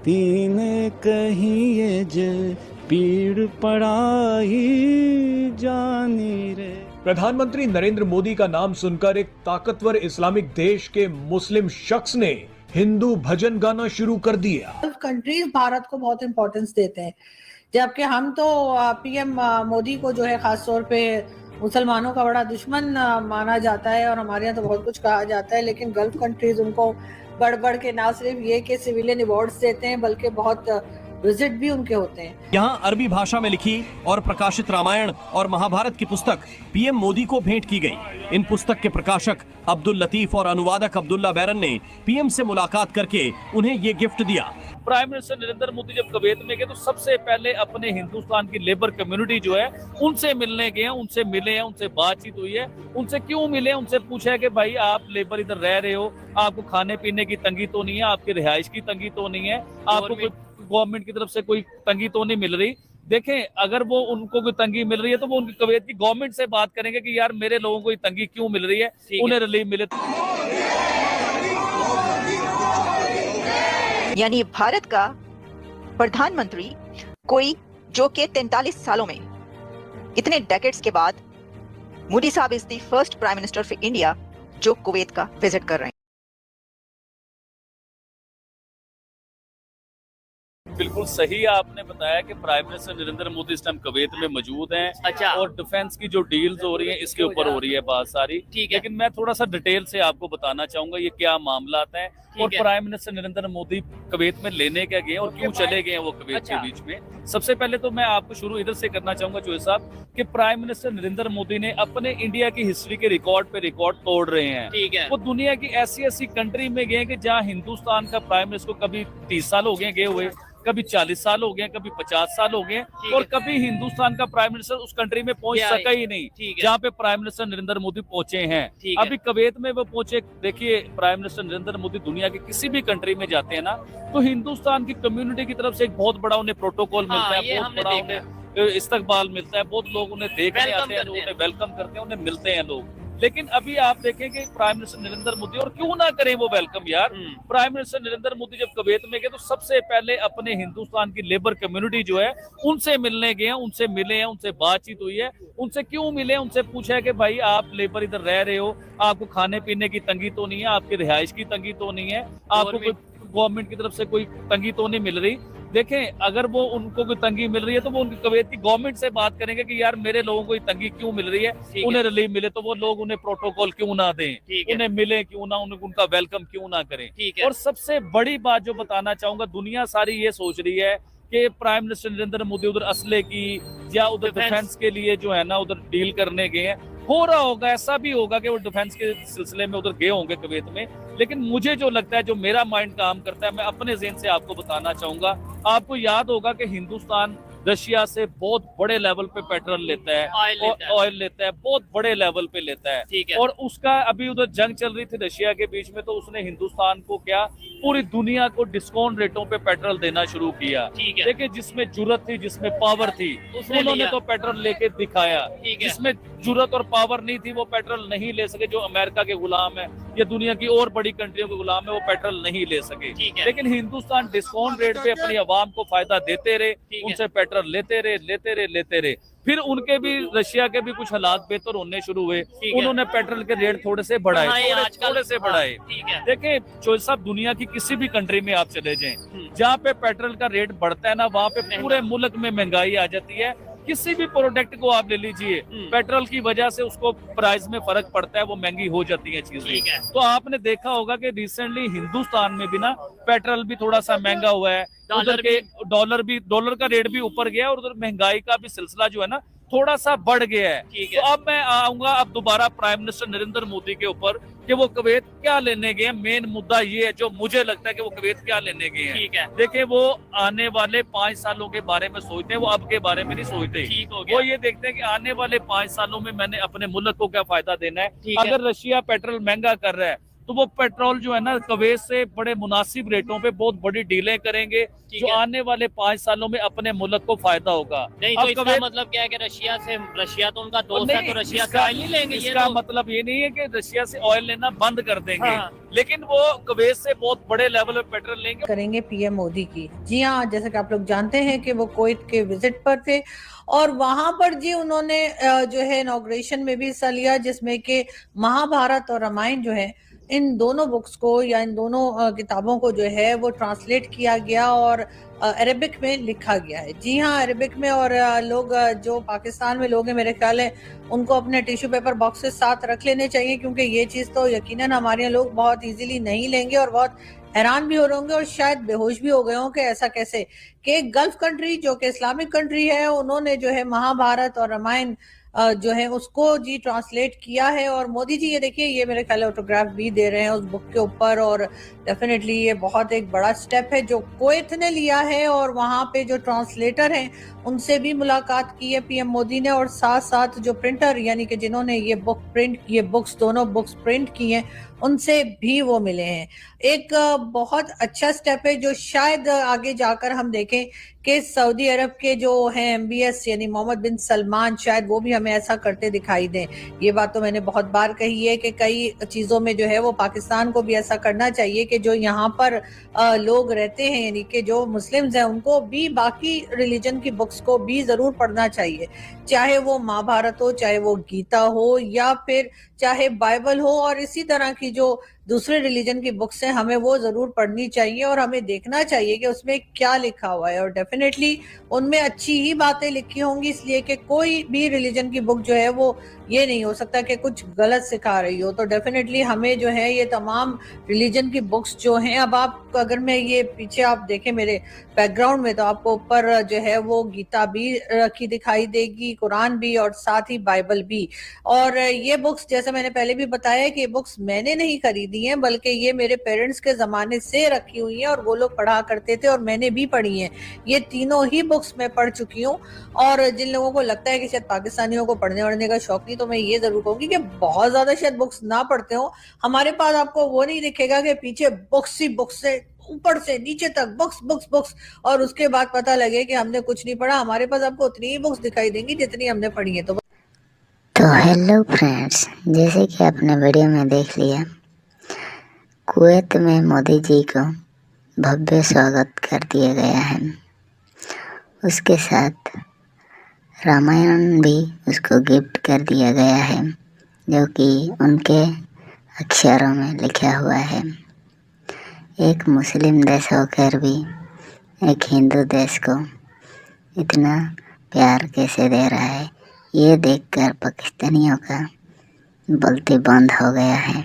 तीन कहिए जे पीड़ पड़ाई जानी रे। प्रधानमंत्री नरेंद्र मोदी का नाम सुनकर एक ताकतवर इस्लामिक देश के मुस्लिम शख्स ने हिंदू भजन गाना शुरू कर दिया। कंट्रीज भारत को बहुत इंपॉर्टेंस देते हैं, जबकि हम तो पीएम मोदी को जो है खास तौर पे मुसलमानों का बड़ा दुश्मन माना जाता है और हमारे यहाँ तो बहुत कुछ कहा जाता है, लेकिन गल्फ कंट्रीज उनको बढ़ बढ़ के ना सिर्फ ये कि सिविलियन अवार्ड्स देते हैं बल्कि बहुत विजिट भी उनके होते हैं। यहाँ अरबी भाषा में लिखी और प्रकाशित रामायण और महाभारत की पुस्तक पीएम मोदी को भेंट की गई। इन पुस्तक के प्रकाशक अब्दुल लतीफ और अनुवादक अब्दुल्ला बैरन ने पीएम से मुलाकात करके उन्हें ये गिफ्ट दिया। प्राइम मिनिस्टर नरेंद्र मोदी जब कुवैत में गए तो सबसे पहले अपने हिंदुस्तान की लेबर कम्युनिटी जो है उनसे मिलने गए हैं, उनसे मिले हैं, उनसे बातचीत हुई है। उनसे क्यों मिले, उनसे पूछा है कि भाई आप लेबर इधर रह रहे हो, आपको खाने पीने की तंगी तो नहीं है, आपकी रिहाइश की तंगी तो नहीं है, आपको कोई गवर्नमेंट की तरफ से कोई तंगी तो नहीं मिल रही। देखें, अगर वो उनको कोई तंगी मिल रही है तो वो उनकी कुवैत की गवर्नमेंट से बात करेंगे कि यार मेरे लोगों को ये तंगी क्यों मिल रही है, उन्हें रिलीफ मिले। यानी भारत का प्रधानमंत्री कोई जो कि 43 सालों में इतने डेकेड्स के बाद मोदी साहब is the first prime minister of India जो कुवैत का विजिट कर रहे हैं। बिल्कुल सही आपने बताया कि प्राइम मिनिस्टर नरेंद्र मोदी इस टाइम कुवैत में मौजूद हैं। अच्छा। और डिफेंस की जो डील्स हो रही हैं इसके ऊपर हो रही है बात सारी। ठीक है। लेकिन मैं थोड़ा सा डिटेल से आपको बताना चाहूंगा ये क्या मामला है और prime minister Narendra Modi Kuwait में लेने क्या गए और क्यों चले गए वो कुवैत के बीच में। सबसे पहले तो मैं आपको शुरू इधर से करना चाहूंगा चोहे साहब कि प्राइम मिनिस्टर नरेंद्र मोदी ने अपने इंडिया की हिस्ट्री के रिकॉर्ड पे रिकॉर्ड तोड़ रहे हैं। ठीक है। वो दुनिया की ऐसी ऐसी कंट्री में गए कि जहाँ हिंदुस्तान का प्राइम मिनिस्टर को कभी 30 साल हो गए हुए, कभी 40 साल हो गए, कभी 50 साल हो गए और कभी हिंदुस्तान का प्राइम मिनिस्टर उस कंट्री में पहुंच सका ही नहीं जहाँ पे प्राइम मिनिस्टर नरेंद्र मोदी पहुंचे हैं। अभी कुवैत में वो पहुंचे। देखिए, प्राइम मिनिस्टर नरेंद्र मोदी दुनिया के किसी भी कंट्री में जाते हैं ना तो हिंदुस्तान की कम्युनिटी की तरफ से एक बहुत बड़ा उन्हें प्रोटोकॉल मिलता है, बहुत बड़ा उन्हें इस्तकबाल मिलता है, बहुत लोग उन्हें देखने आते हैं, उन्हें वेलकम करते हैं, उन्हें मिलते हैं लोग। लेकिन अभी आप देखें कि प्राइम मिनिस्टर नरेंद्र मोदी, और क्यों ना करें वो वेलकम यार, प्राइम मिनिस्टर नरेंद्र मोदी जब कुवैत में गए तो सबसे पहले अपने हिंदुस्तान की लेबर कम्युनिटी जो है उनसे मिलने गए हैं, उनसे मिले हैं, उनसे बातचीत हुई है। उनसे क्यों मिले, उनसे पूछा है कि भाई आप लेबर इधर रह रहे हो, आपको खाने पीने की तंगी तो नहीं है, आपकी रिहाइश की तंगी तो नहीं है, आपको कोई गवर्नमेंट की तरफ से कोई तंगी तो नहीं मिल रही। देखें, अगर वो उनको कोई तंगी मिल रही है तो वो उनकी कुवैत की गवर्नमेंट से बात करेंगे कि यार मेरे लोगों को ये तंगी क्यों मिल रही है, उन्हें रिलीफ मिले तो वो लोग उन्हें प्रोटोकॉल क्यों ना दें, उन्हें मिले क्यों ना, उनका वेलकम क्यों ना करें। और सबसे बड़ी बात जो बताना चाहूंगा, दुनिया सारी ये सोच रही है कि प्राइम मिनिस्टर नरेंद्र मोदी उधर असले की या उधर डिफेंस के लिए जो है ना उधर डील करने गए हैं। हो रहा होगा, ऐसा भी होगा कि वो डिफेंस के सिलसिले में उधर गए होंगे कुवैत में, लेकिन मुझे जो लगता है, जो मेरा माइंड काम करता है, मैं अपने ज़हन से आपको बताना चाहूंगा। आपको याद होगा कि हिंदुस्तान रशिया से बहुत बड़े लेवल पे पेट्रोल लेता है, ऑयल लेता है, बहुत बड़े लेवल पे लेता है। और उसका अभी उधर जंग चल रही थी रशिया के बीच में, तो उसने हिंदुस्तान को क्या, पूरी दुनिया को डिस्काउंट रेटों पे पेट्रोल देना शुरू किया। देखिए, जिसमें जुर्रत थी, जिसमें पावर थी, उन्होंने तो पेट्रोल लेके दिखाया। जिसमें जुर्रत और पावर नहीं थी वो पेट्रोल नहीं ले सके, जो अमेरिका के गुलाम है या दुनिया की और बड़ी कंट्रियों के गुलाम है, वो पेट्रोल नहीं ले सके। लेकिन हिंदुस्तान डिस्काउंट रेट पे अपनी आवाम को फायदा देते रहे, उनसे पेट्रोल लेते रहे। फिर उनके भी, रशिया के भी कुछ हालात बेहतर होने शुरू हुए, उन्होंने पेट्रोल के रेट थोड़े से बढ़ाए। देखें चोहे साहब, दुनिया की किसी भी कंट्री में आप चले जाएं, जहाँ पे पेट्रोल का रेट बढ़ता है ना, वहाँ पे पूरे मुल्क में महंगाई आ जाती है। किसी भी प्रोडक्ट को आप ले लीजिए, पेट्रोल की वजह से उसको प्राइस में फर्क पड़ता है, वो महंगी हो जाती है चीजें। तो आपने देखा होगा कि रिसेंटली हिंदुस्तान में भी ना पेट्रोल भी थोड़ा सा महंगा हुआ है, उधर के डॉलर का रेट भी ऊपर गया और उधर महंगाई का भी सिलसिला जो है ना थोड़ा सा बढ़ गया है। तो अब मैं आऊंगा अब दोबारा प्राइम मिनिस्टर नरेंद्र मोदी के ऊपर कि वो कुवैत क्या लेने गए। मेन मुद्दा ये है जो मुझे लगता है कि वो कुवैत क्या लेने गए हैं। देखिए, वो आने वाले 5 सालों के बारे में सोचते हैं, वो अब के बारे में नहीं सोचते। वो ये देखते हैं कि आने वाले 5 सालों में मैंने अपने मुल्क को क्या फायदा देना है। अगर रशिया पेट्रोल महंगा कर रहा है तो वो पेट्रोल जो है ना कुवैत से बड़े मुनासिब रेटों पे बहुत बड़ी डीलें करेंगे, जो आने वाले 5 सालों में अपने मुल्क को फायदा होगा। नहीं तो इसका मतलब क्या है कि रशिया तो उनका दोस्त है, तो रशिया से ऑयल नहीं लेंगे। इसका मतलब ये नहीं है कि रशिया से ऑयल लेना बंद कर देंगे, लेकिन वो कुवैत से बहुत बड़े लेवल पे पेट्रोल लेंगे। करेंगे पीएम मोदी की। जी हाँ, जैसे कि आप लोग जानते हैं कि वो कुवैत के विजिट पर थे और वहां पर जी उन्होंने जो है इनॉग्रेशन में भी हिस्सा लिया, जिसमें कि महाभारत और रामायण जो है इन दोनों बुक्स को या इन दोनों किताबों को जो है वो ट्रांसलेट किया गया और अरेबिक में लिखा गया है। जी हाँ, अरेबिक में। और लोग जो पाकिस्तान में लोग हैं, मेरे ख्याल है उनको अपने टिश्यू पेपर बॉक्सेस साथ रख लेने चाहिए, क्योंकि ये चीज़ तो यकीनन हमारे यहाँ लोग बहुत इजीली नहीं लेंगे और बहुत हैरान भी हो रहे होंगे और शायद बेहोश भी हो गए हों कि ऐसा कैसे कि गल्फ कंट्री जो कि इस्लामिक कंट्री है, उन्होंने जो है महाभारत और रामायण जो है उसको जी ट्रांसलेट किया है। और मोदी जी ये देखिए, ये मेरे ख्याल ऑटोग्राफ भी दे रहे हैं उस बुक के ऊपर। और डेफिनेटली ये बहुत एक बड़ा स्टेप है जो कुवैत ने लिया है और वहाँ पे जो ट्रांसलेटर हैं उनसे भी मुलाकात की है पीएम मोदी ने, और साथ साथ जो प्रिंटर यानी कि जिन्होंने ये दोनों बुक्स प्रिंट की हैं उनसे भी वो मिले हैं। एक बहुत अच्छा स्टेप है जो शायद आगे जाकर हम देखें कि सऊदी अरब के जो हैं MBS यानी मोहम्मद बिन सलमान, शायद वो भी हमें ऐसा करते दिखाई दें। ये बात तो मैंने बहुत बार कही है कि कई चीज़ों में जो है वो पाकिस्तान को भी ऐसा करना चाहिए कि जो यहाँ पर लोग रहते हैं यानी कि जो मुस्लिम्स हैं उनको भी बाकी रिलीजन की बुक्स को भी ज़रूर पढ़ना चाहिए, चाहे वो महाभारत हो, चाहे वो गीता हो, या फिर चाहे बाइबल हो। और इसी तरह की जो दूसरे रिलीजन की बुक्स हैं हमें वो जरूर पढ़नी चाहिए और हमें देखना चाहिए कि उसमें क्या लिखा हुआ है। और डेफिनेटली उनमें अच्छी ही बातें लिखी होंगी, इसलिए कि कोई भी रिलीजन की बुक जो है वो ये नहीं हो सकता कि कुछ गलत सिखा रही हो। तो डेफिनेटली हमें जो है ये तमाम रिलीजन की बुक्स जो हैं, अब आप अगर मैं ये पीछे आप देखें मेरे बैकग्राउंड में तो आपको ऊपर जो है वो गीता भी रखी दिखाई देगी, कुरान भी और साथ ही बाइबल भी। और ये बुक्स जैसे मैंने पहले भी बताया कि ये बुक्स मैंने नहीं खरीदी हैं, बल्कि ये मेरे पेरेंट्स के ज़माने से रखी हुई हैं और वो लोग पढ़ा करते थे और मैंने भी पढ़ी हैं। ये तीनों ही बुक्स मैं पढ़ चुकी हूँ। और जिन लोगों को लगता है कि शायद पाकिस्तानियों को पढ़ने वढ़ने का शौक नहीं, तो मैं ये ज़रूर कहूँगी कि बहुत ज़्यादा शायद बुक्स ना पढ़ते हो। हमारे पास आपको वो नहीं दिखेगा कि पीछे बुक्स ही बुक्स से ऊपर से नीचे तक बुक्स बुक्स बुक्स और उसके बाद पता लगे कि हमने कुछ नहीं पढ़ा। हमारे पास आपको उतनी ही बुक्स दिखाई देंगी जितनी हमने पढ़ी है। तो हेलो फ्रेंड्स, जैसे कि आपने वीडियो में देख लिया, कुवैत में मोदी जी को भव्य स्वागत कर दिया गया है। उसके साथ रामायण भी उसको गिफ्ट कर दिया गया है, जो कि उनके अक्षरों में लिखा हुआ है। एक मुस्लिम देश होकर भी एक हिंदू देश को इतना प्यार कैसे दे रहा है, ये देखकर पाकिस्तानियों का बोलती बंद हो गया है।